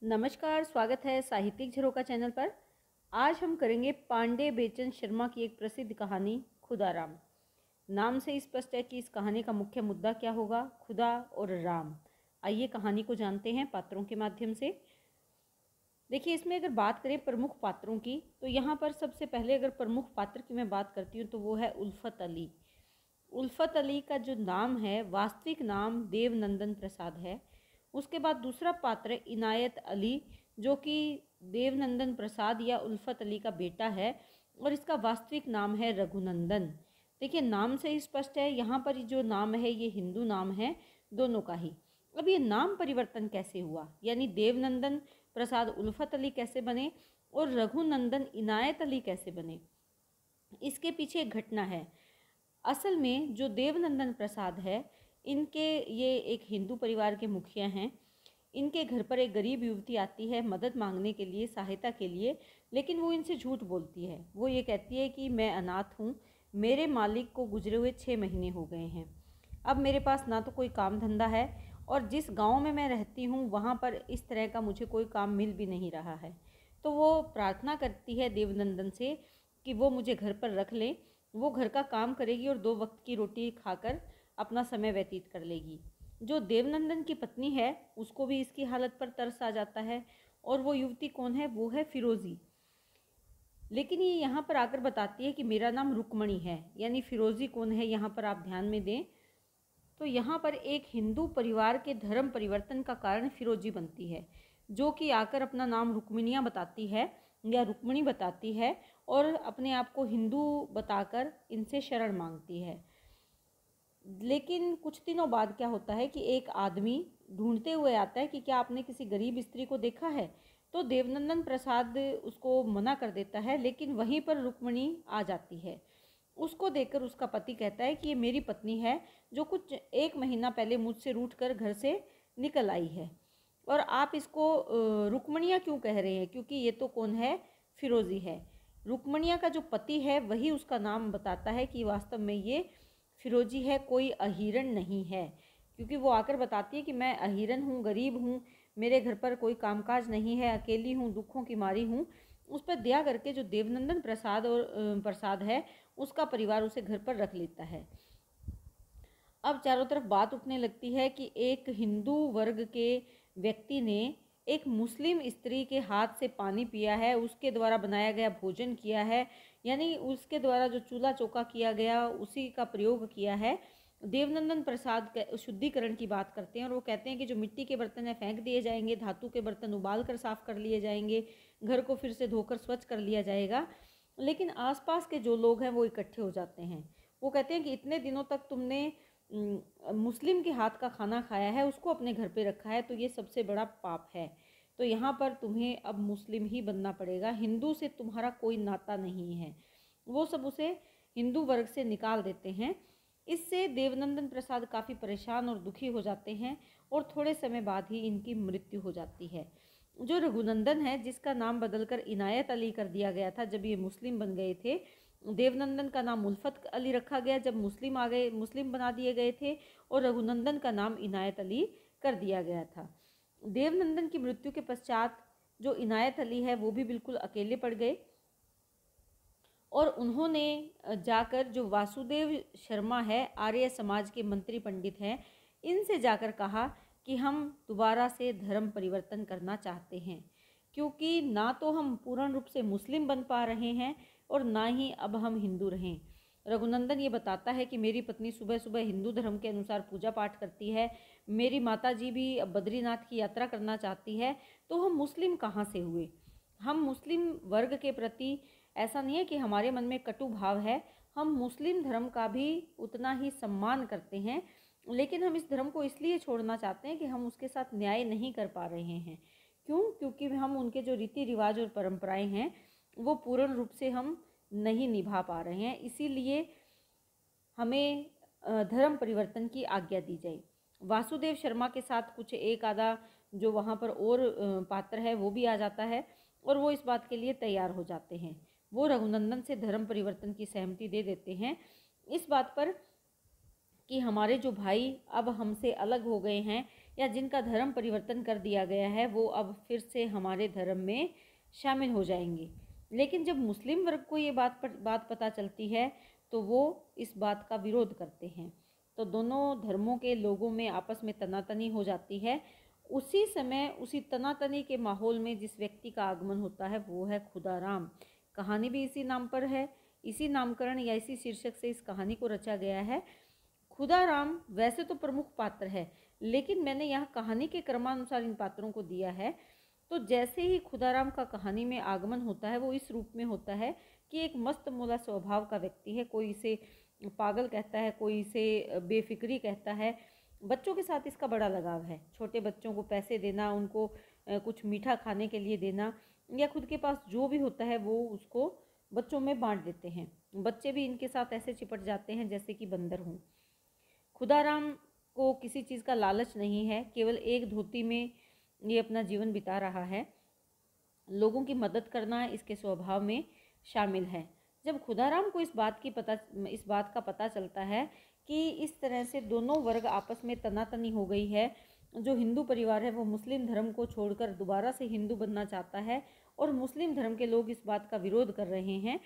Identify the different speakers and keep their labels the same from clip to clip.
Speaker 1: नमस्कार, स्वागत है साहित्यिक झरोका चैनल पर। आज हम करेंगे पांडे बेचन शर्मा की एक प्रसिद्ध कहानी खुदाराम। नाम से स्पष्ट है कि इस कहानी का मुख्य मुद्दा क्या होगा, खुदा और राम। आइए कहानी को जानते हैं पात्रों के माध्यम से। देखिए, इसमें अगर बात करें प्रमुख पात्रों की, तो यहाँ पर सबसे पहले अगर प्रमुख पात्र की मैं बात करती हूँ तो वो है उल्फत अली। उल्फत अली का जो नाम है, वास्तविक नाम देवनंदन प्रसाद है। उसके बाद दूसरा पात्र इनायत अली, जो कि देवनंदन प्रसाद या उल्फत अली का बेटा है, और इसका वास्तविक नाम है रघुनंदन। देखिए, नाम से ही स्पष्ट है, यहाँ पर जो नाम है ये हिंदू नाम है दोनों का ही। अब ये नाम परिवर्तन कैसे हुआ, यानी देवनंदन प्रसाद उल्फत अली कैसे बने और रघुनंदन इनायत अली कैसे बने, इसके पीछे एक घटना है। असल में जो देवनंदन प्रसाद है, इनके ये एक हिंदू परिवार के मुखिया हैं। इनके घर पर एक गरीब युवती आती है मदद मांगने के लिए, सहायता के लिए, लेकिन वो इनसे झूठ बोलती है। वो ये कहती है कि मैं अनाथ हूँ, मेरे मालिक को गुजरे हुए 6 महीने हो गए हैं। अब मेरे पास ना तो कोई काम धंधा है, और जिस गांव में मैं रहती हूँ वहाँ पर इस तरह का मुझे कोई काम मिल भी नहीं रहा है। तो वो प्रार्थना करती है देवनंदन से कि वो मुझे घर पर रख लें। वो घर का काम करेगी और 2 वक्त की रोटी खाकर अपना समय व्यतीत कर लेगी। जो देवनंदन की पत्नी है उसको भी इसकी हालत पर तरस आ जाता है, और वो युवती कौन है, वो है फिरोज़ी। लेकिन ये यहाँ पर आकर बताती है कि मेरा नाम रुक्मणी है, यानी फिरोज़ी कौन है यहाँ पर आप ध्यान में दें। तो यहाँ पर एक हिंदू परिवार के धर्म परिवर्तन का कारण फिरोजी बनती है, जो कि आकर अपना नाम रुक्मिणिया बताती है या रुक्मणी बताती है, और अपने आप को हिंदू बताकर इनसे शरण मांगती है। लेकिन कुछ दिनों बाद क्या होता है कि एक आदमी ढूंढते हुए आता है कि क्या आपने किसी गरीब स्त्री को देखा है। तो देवनंदन प्रसाद उसको मना कर देता है, लेकिन वहीं पर रुक्मणी आ जाती है। उसको देखकर उसका पति कहता है कि ये मेरी पत्नी है, जो कुछ 1 महीना पहले मुझसे रूठकर घर से निकल आई है, और आप इसको रुक्मणिया क्यों कह रहे हैं, क्योंकि ये तो कौन है, फिरोज़ी है। रुक्मणिया का जो पति है वही उसका नाम बताता है कि वास्तव में ये फिरोजी है, कोई अहिरन नहीं है। क्योंकि वो आकर बताती है कि मैं अहिरन हूँ, गरीब हूँ, मेरे घर पर कोई कामकाज नहीं है, अकेली हूँ, दुखों की मारी हूँ। उस पर दया करके जो देवनंदन प्रसाद है, उसका परिवार उसे घर पर रख लेता है। अब चारों तरफ बात उठने लगती है कि एक हिंदू वर्ग के व्यक्ति ने एक मुस्लिम स्त्री के हाथ से पानी पिया है, उसके द्वारा बनाया गया भोजन किया है, यानी उसके द्वारा जो चूल्हा चौका किया गया उसी का प्रयोग किया है। देवनंदन प्रसाद शुद्धिकरण की बात करते हैं, और वो कहते हैं कि जो मिट्टी के बर्तन है फेंक दिए जाएंगे, धातु के बर्तन उबाल कर साफ कर लिए जाएंगे, घर को फिर से धोकर स्वच्छ कर लिया जाएगा। लेकिन आसपास के जो लोग हैं वो इकट्ठे हो जाते हैं। वो कहते हैं कि इतने दिनों तक तुमने मुस्लिम के हाथ का खाना खाया है, उसको अपने घर पे रखा है, तो ये सबसे बड़ा पाप है। तो यहाँ पर तुम्हें अब मुस्लिम ही बनना पड़ेगा, हिंदू से तुम्हारा कोई नाता नहीं है। वो सब उसे हिंदू वर्ग से निकाल देते हैं। इससे देवनंदन प्रसाद काफ़ी परेशान और दुखी हो जाते हैं, और थोड़े समय बाद ही इनकी मृत्यु हो जाती है। जो रघुनंदन है, जिसका नाम बदलकर इनायत अली कर दिया गया था जब ये मुस्लिम बन गए थे, देवनंदन का नाम उल्फत अली रखा गया जब मुस्लिम आ गए, मुस्लिम बना दिए गए थे, और रघुनंदन का नाम इनायत अली कर दिया गया था। देवनंदन की मृत्यु के पश्चात जो इनायत अली है वो भी बिल्कुल अकेले पड़ गए, और उन्होंने जाकर जो वासुदेव शर्मा है, आर्य समाज के मंत्री पंडित हैं, इनसे जाकर कहा कि हम दोबारा से धर्म परिवर्तन करना चाहते हैं, क्योंकि ना तो हम पूर्ण रूप से मुस्लिम बन पा रहे हैं और ना ही अब हम हिंदू रहें। रघुनंदन ये बताता है कि मेरी पत्नी सुबह सुबह हिंदू धर्म के अनुसार पूजा पाठ करती है, मेरी माता जी भी अब बद्रीनाथ की यात्रा करना चाहती है, तो हम मुस्लिम कहाँ से हुए। हम मुस्लिम वर्ग के प्रति ऐसा नहीं है कि हमारे मन में कटु भाव है, हम मुस्लिम धर्म का भी उतना ही सम्मान करते हैं, लेकिन हम इस धर्म को इसलिए छोड़ना चाहते हैं कि हम उसके साथ न्याय नहीं कर पा रहे हैं। क्यों? क्योंकि हम उनके जो रीति रिवाज और परंपराएं हैं वो पूर्ण रूप से हम नहीं निभा पा रहे हैं, इसीलिए हमें धर्म परिवर्तन की आज्ञा दी जाए। वासुदेव शर्मा के साथ कुछ एक आधा जो वहाँ पर और पात्र है वो भी आ जाता है, और वो इस बात के लिए तैयार हो जाते हैं। वो रघुनंदन से धर्म परिवर्तन की सहमति दे देते हैं, इस बात पर कि हमारे जो भाई अब हमसे अलग हो गए हैं, या जिनका धर्म परिवर्तन कर दिया गया है वो अब फिर से हमारे धर्म में शामिल हो जाएंगे। लेकिन जब मुस्लिम वर्ग को ये बात पता चलती है तो वो इस बात का विरोध करते हैं। तो दोनों धर्मों के लोगों में आपस में तनातनी हो जाती है। उसी समय उसी तनातनी के माहौल में जिस व्यक्ति का आगमन होता है वो है खुदाराम। कहानी भी इसी नाम पर है, इसी नामकरण या इसी शीर्षक से इस कहानी को रचा गया है। खुदाराम वैसे तो प्रमुख पात्र है, लेकिन मैंने यहाँ कहानी के क्रमानुसार इन पात्रों को दिया है। तो जैसे ही खुदाराम का कहानी में आगमन होता है वो इस रूप में होता है कि एक मस्त मोला स्वभाव का व्यक्ति है। कोई इसे पागल कहता है, कोई इसे बेफिक्री कहता है। बच्चों के साथ इसका बड़ा लगाव है। छोटे बच्चों को पैसे देना, उनको कुछ मीठा खाने के लिए देना, या खुद के पास जो भी होता है वो उसको बच्चों में बांट देते हैं। बच्चे भी इनके साथ ऐसे चिपट जाते हैं जैसे कि बंदर हों। खुदाराम को किसी चीज़ का लालच नहीं है, केवल एक धोती में ये अपना जीवन बिता रहा है। लोगों की मदद करना इसके स्वभाव में शामिल है। जब खुदाराम को इस बात का पता चलता है कि इस तरह से दोनों वर्ग आपस में तनातनी हो गई है, जो हिंदू परिवार है वो मुस्लिम धर्म को छोड़कर दोबारा से हिंदू बनना चाहता है और मुस्लिम धर्म के लोग इस बात का विरोध कर रहे हैं,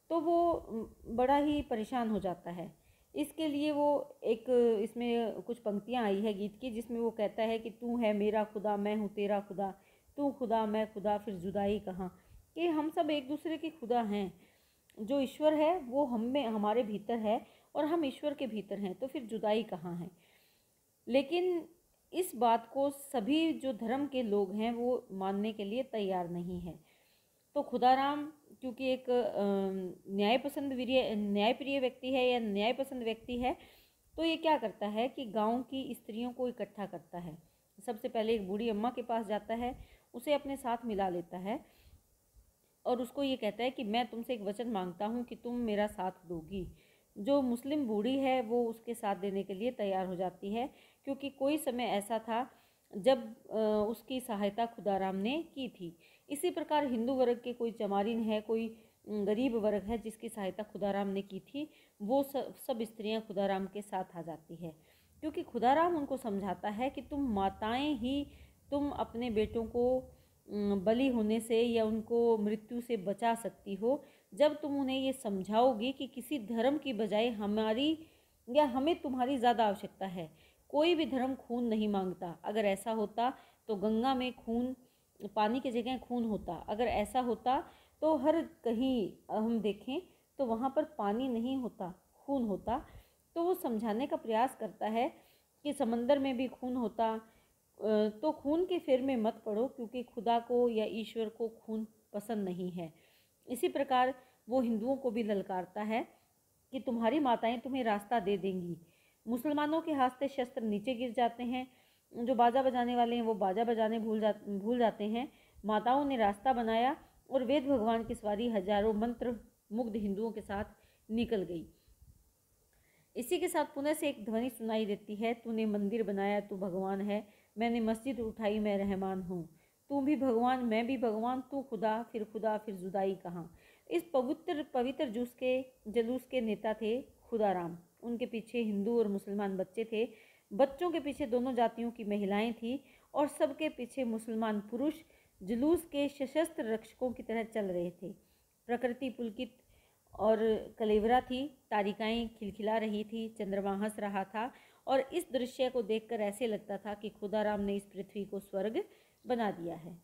Speaker 1: तो वो बड़ा ही परेशान हो जाता है। इसके लिए वो एक इसमें कुछ पंक्तियाँ आई है गीत की, जिसमें वो कहता है कि तू है मेरा खुदा, मैं हूँ तेरा खुदा, तू खुदा मैं खुदा, फिर जुदाई कहाँ। कि हम सब एक दूसरे के खुदा हैं। जो ईश्वर है वो हम में हमारे भीतर है और हम ईश्वर के भीतर हैं, तो फिर जुदाई कहाँ है। लेकिन इस बात को सभी जो धर्म के लोग हैं वो मानने के लिए तैयार नहीं है। तो खुदाराम क्योंकि एक न्यायप्रिय व्यक्ति है या न्यायपसंद व्यक्ति है, तो ये क्या करता है कि गांव की स्त्रियों को इकट्ठा करता है। सबसे पहले एक बूढ़ी अम्मा के पास जाता है, उसे अपने साथ मिला लेता है और उसको ये कहता है कि मैं तुमसे एक वचन मांगता हूँ कि तुम मेरा साथ दोगी। जो मुस्लिम बूढ़ी है वो उसके साथ देने के लिए तैयार हो जाती है, क्योंकि कोई समय ऐसा था जब उसकी सहायता खुदाराम ने की थी। इसी प्रकार हिंदू वर्ग के कोई चमारिन है, कोई गरीब वर्ग है जिसकी सहायता खुदाराम ने की थी, वो सब स्त्रियां खुदाराम के साथ आ जाती है, क्योंकि खुदाराम उनको समझाता है कि तुम माताएं ही तुम अपने बेटों को बलि होने से या उनको मृत्यु से बचा सकती हो, जब तुम उन्हें ये समझाओगी कि किसी धर्म की बजाय हमारी या हमें तुम्हारी ज़्यादा आवश्यकता है। कोई भी धर्म खून नहीं मांगता। अगर ऐसा होता तो गंगा में खून, पानी की जगह खून होता। अगर ऐसा होता तो हर कहीं हम देखें तो वहाँ पर पानी नहीं होता, खून होता। तो वो समझाने का प्रयास करता है कि समंदर में भी खून होता, तो खून के फेर में मत पड़ो, क्योंकि खुदा को या ईश्वर को खून पसंद नहीं है। इसी प्रकार वो हिंदुओं को भी ललकारता है कि तुम्हारी माताएं तुम्हें रास्ता दे देंगी। मुसलमानों के हाथ से शस्त्र नीचे गिर जाते हैं। जो बाजा बजाने वाले हैं वो बाजा बजाने भूल जाते हैं। माताओं ने रास्ता बनाया और वेद भगवान की सवारी हजारों मंत्र मुग्ध हिंदुओं के साथ निकल गई। इसी के साथ पुनः से एक ध्वनि सुनाई देती है, तूने मंदिर बनाया तू भगवान है, मैंने मस्जिद उठाई मैं रहमान हूँ। तू भी भगवान मैं भी भगवान, तू खुदा फिर जुदाई कहाँ। इस पवित्र जुलूस के नेता थे खुदाराम। उनके पीछे हिंदू और मुसलमान बच्चे थे। बच्चों के पीछे दोनों जातियों की महिलाएं थीं और सबके पीछे मुसलमान पुरुष जुलूस के सशस्त्र रक्षकों की तरह चल रहे थे। प्रकृति पुलकित और कलेवरा थी, तारिकाएं खिलखिला रही थी, चंद्रमा हंस रहा था और इस दृश्य को देखकर ऐसे लगता था कि खुदाराम ने इस पृथ्वी को स्वर्ग बना दिया है।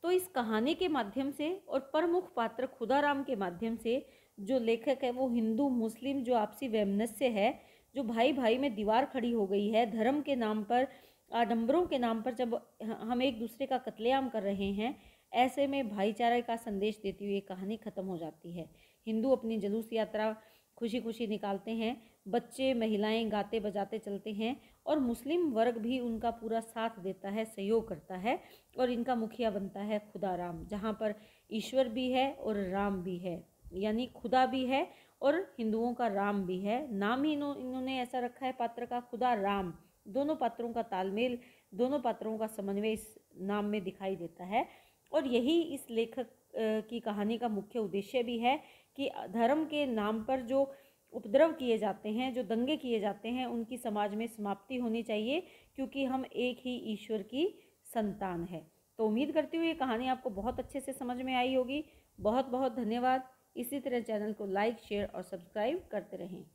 Speaker 1: तो इस कहानी के माध्यम से और प्रमुख पात्र खुदाराम के माध्यम से जो लेखक है वो हिंदू मुस्लिम जो आपसी वैमनस्य है, जो भाई भाई में दीवार खड़ी हो गई है, धर्म के नाम पर, आडंबरों के नाम पर जब हम एक दूसरे का कत्लेआम कर रहे हैं, ऐसे में भाईचारे का संदेश देती हुई कहानी खत्म हो जाती है। हिंदू अपनी जुलूस यात्रा खुशी खुशी निकालते हैं, बच्चे महिलाएं गाते बजाते चलते हैं और मुस्लिम वर्ग भी उनका पूरा साथ देता है, सहयोग करता है और इनका मुखिया बनता है खुदाराम, जहाँ पर ईश्वर भी है और राम भी है, यानी खुदा भी है और हिंदुओं का राम भी है। नाम ही इन्होंने ऐसा रखा है पात्र का, खुदा राम। दोनों पात्रों का तालमेल, दोनों पात्रों का समन्वय इस नाम में दिखाई देता है और यही इस लेखक की कहानी का मुख्य उद्देश्य भी है कि धर्म के नाम पर जो उपद्रव किए जाते हैं, जो दंगे किए जाते हैं, उनकी समाज में समाप्ति होनी चाहिए, क्योंकि हम एक ही ईश्वर की संतान है। तो उम्मीद करती हूँ ये कहानी आपको बहुत अच्छे से समझ में आई होगी। बहुत बहुत धन्यवाद। इसी तरह चैनल को लाइक, शेयर और सब्सक्राइब करते रहें।